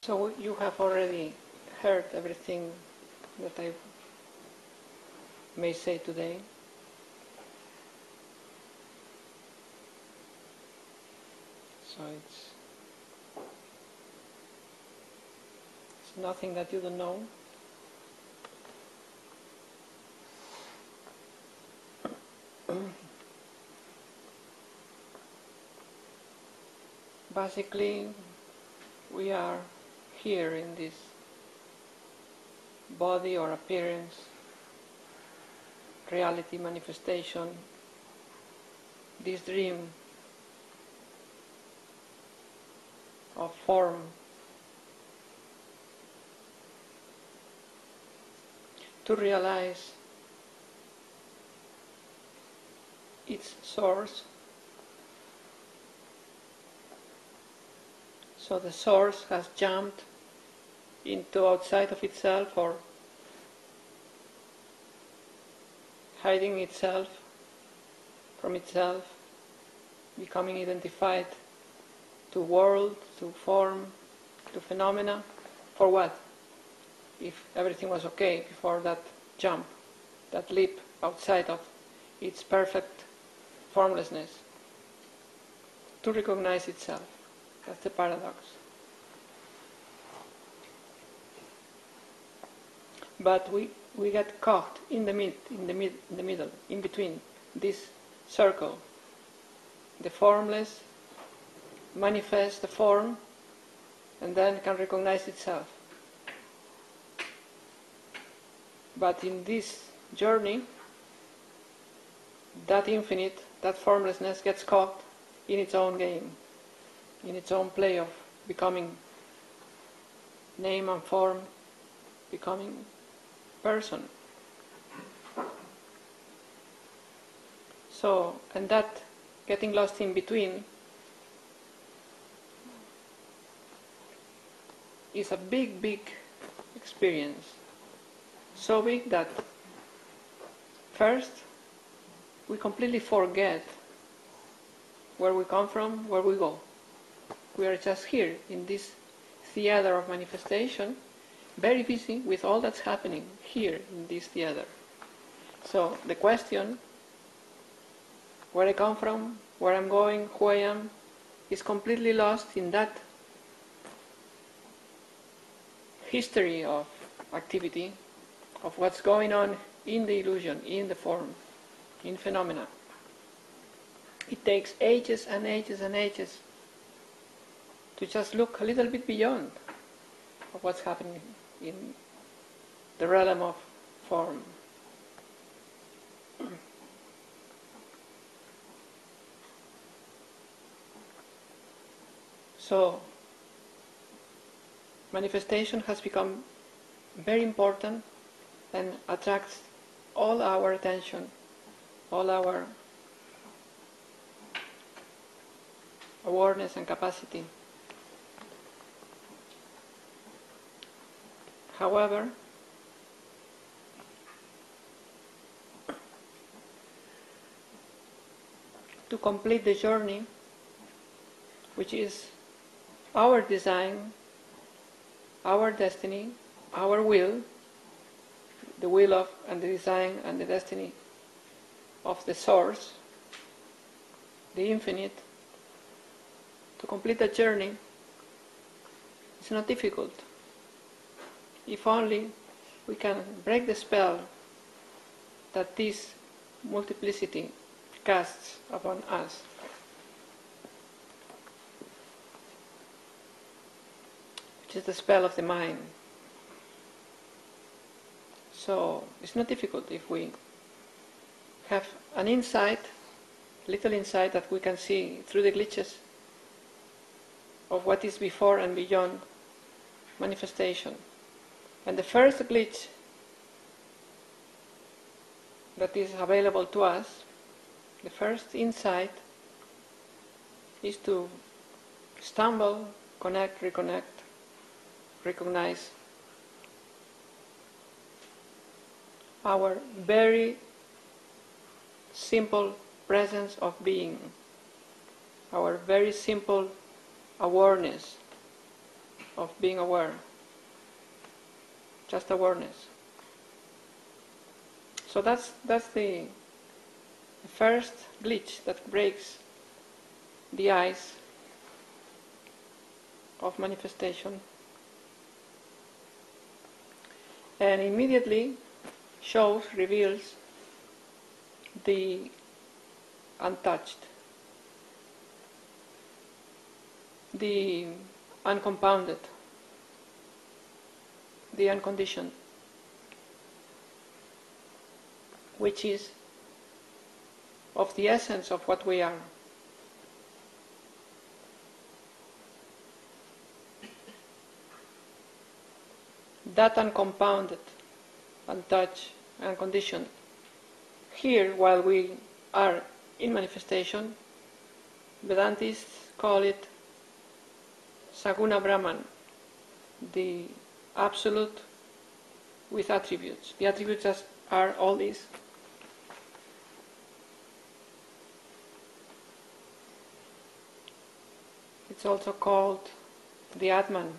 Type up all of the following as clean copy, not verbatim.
So you have already heard everything that I may say today. So it's nothing that you don't know. Basically, we are here in this body or appearance, reality manifestation, this dream of form, to realize its source. So the source has jumped into outside of itself or hiding itself from itself, becoming identified to world, to form, to phenomena. For what? If everything was okay before that jump, that leap outside of its perfect formlessness, to recognize itself. That's the paradox. But we get caught in the middle, in between this circle. The formless manifests the form and then can recognize itself. But in this journey, that infinite, that formlessness gets caught in its own game, in its own play of becoming name and form, becoming person. So, and that getting lost in between is a big experience. So big that first we completely forget where we come from, where we go. We are just here in this theater of manifestation, very busy with all that's happening here in this theater. So the question, where I come from, where I'm going, who I am, is completely lost in that history of activity, of what's going on in the illusion, in the form, in phenomena. It takes ages and ages and ages to just look a little bit beyond of what's happening in the realm of form. So, manifestation has become very important and attracts all our attention, all our awareness and capacity. However, to complete the journey, which is our design, our destiny, our will, the will of and the design and the destiny of the source, the infinite, to complete the journey is not difficult. If only we can break the spell that this multiplicity casts upon us. Which is the spell of the mind. So it's not difficult if we have an insight, little insight that we can see through the glitches of what is before and beyond manifestation. And the first glitch that is available to us, the first insight, is to stumble, connect, reconnect, recognize our very simple presence of being, our very simple awareness of being aware, just awareness. So that's the first glitch that breaks the ice of manifestation, and immediately reveals the untouched, the uncompounded, the unconditioned, which is of the essence of what we are. That uncompounded, untouched, unconditioned. Here, while we are in manifestation, Vedantists call it Saguna Brahman, the absolute with attributes. The attributes are all these. It's also called the Atman,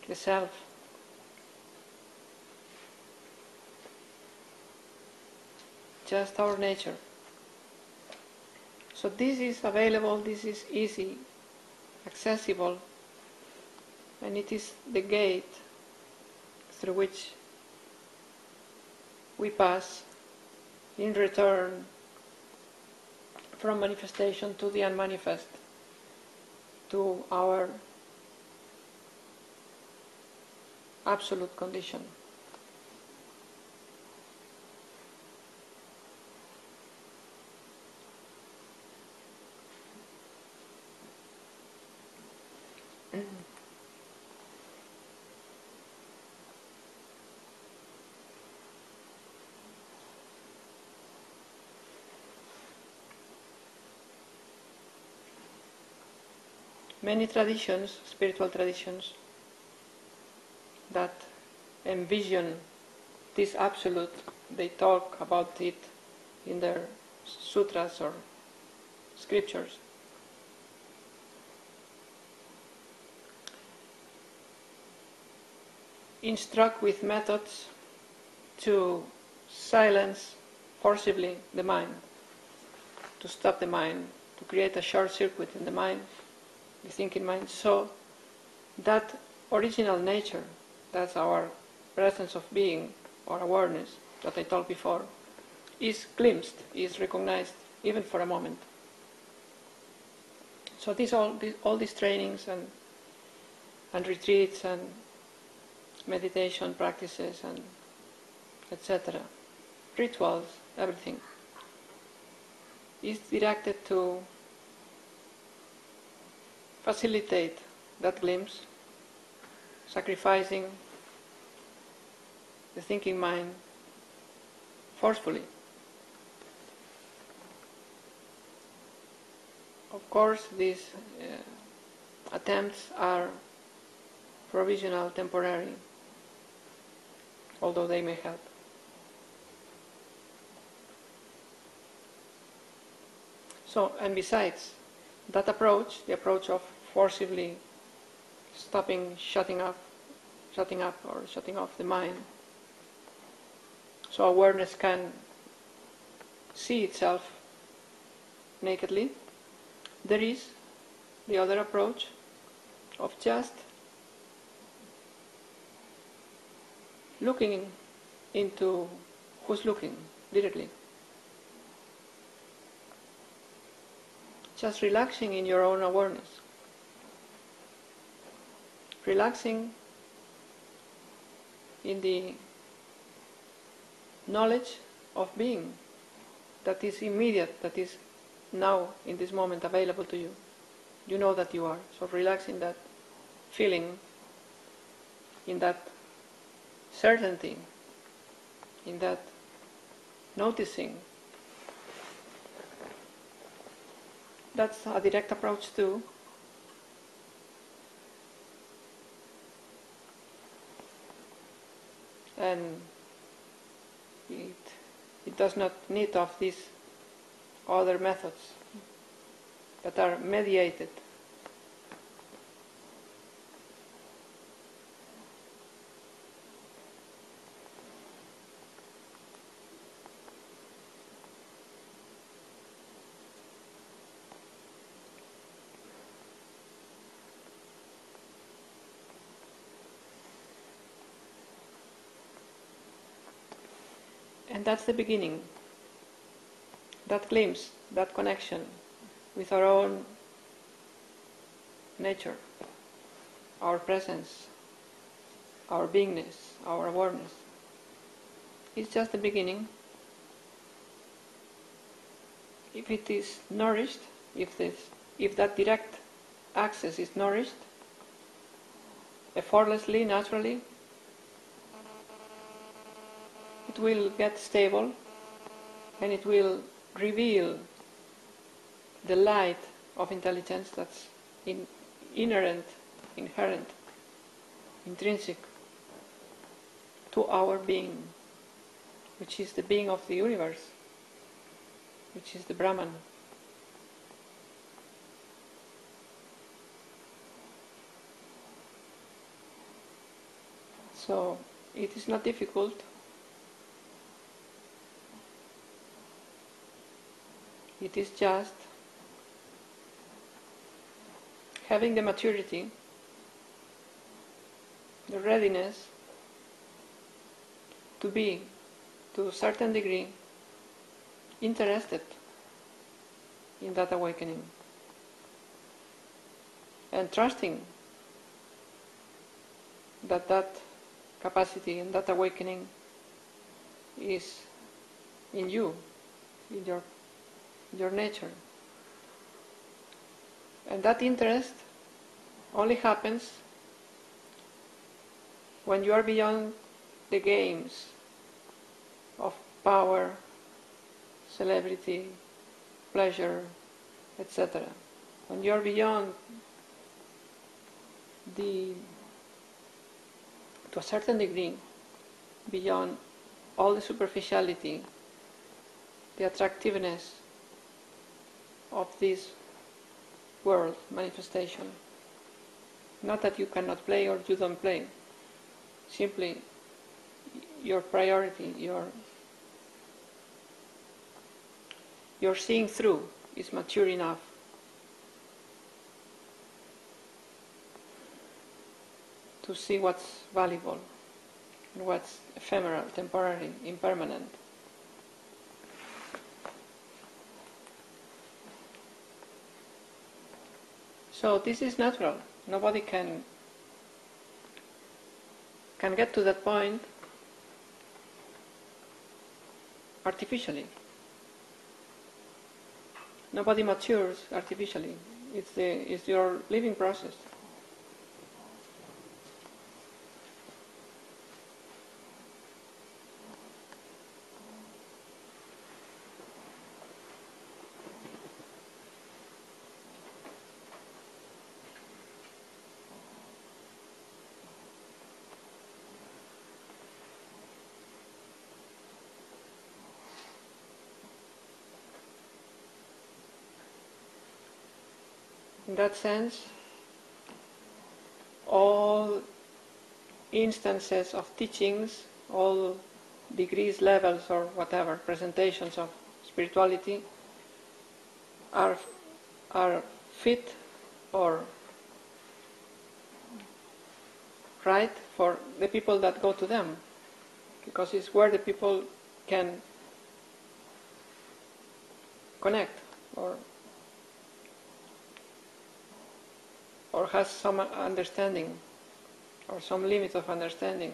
the Self. Just our nature. So this is available, this is easy, accessible, and it is the gate through which we pass in return from manifestation to the unmanifest, to our absolute condition. Many traditions, spiritual traditions, that envision this absolute, they talk about it in their sutras or scriptures. Instruct with methods to silence forcibly the mind, to stop the mind, to create a short circuit in the mind, the thinking mind, so that original nature, that's our presence of being or awareness that I told before, is glimpsed, is recognized, even for a moment. So all these trainings and retreats and meditation practices and etc., rituals, everything, is directed to facilitate that glimpse, sacrificing the thinking mind forcefully. Of course, these attempts are provisional, temporary, although they may help. So, and besides that approach, the approach of forcibly stopping, shutting off the mind, so awareness can see itself nakedly, there is the other approach of just looking into who's looking directly. Just relaxing in your own awareness. Relaxing in the knowledge of being that is immediate, that is now, in this moment, available to you. You know that you are. So relax in that feeling, in that certainty, in that noticing. That's a direct approach too. And it does not need of these other methods that are mediated And that's the beginning, that glimpse, that connection with our own nature, our presence, our beingness, our awareness. It's just the beginning. If it is nourished, if that direct access is nourished, effortlessly, naturally, it will get stable and it will reveal the light of intelligence that's inherent, intrinsic to our being, which is the being of the universe, which is the Brahman. So it is not difficult. It is just having the maturity, the readiness to be, to a certain degree, interested in that awakening, and trusting that capacity and that awakening is in you, in your nature. And that interest only happens when you are beyond the games of power, celebrity, pleasure, etc. When you are beyond to a certain degree, beyond all the superficiality, the attractiveness of this world manifestation. Not that you cannot play or you don't play, simply your priority, your seeing through is mature enough to see what's valuable and what's ephemeral, temporary, impermanent. So this is natural. Nobody can get to that point artificially. Nobody matures artificially. It's your living process. In that sense, all instances of teachings, all degrees, levels, or whatever, presentations of spirituality are fit or right for the people that go to them, because it's where the people can connect or has some understanding or some limit of understanding.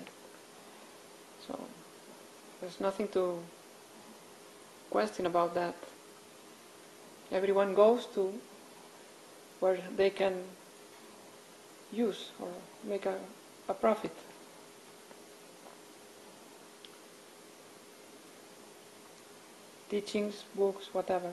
So there's nothing to question about that. Everyone goes to where they can use or make a profit. Teachings, books, whatever.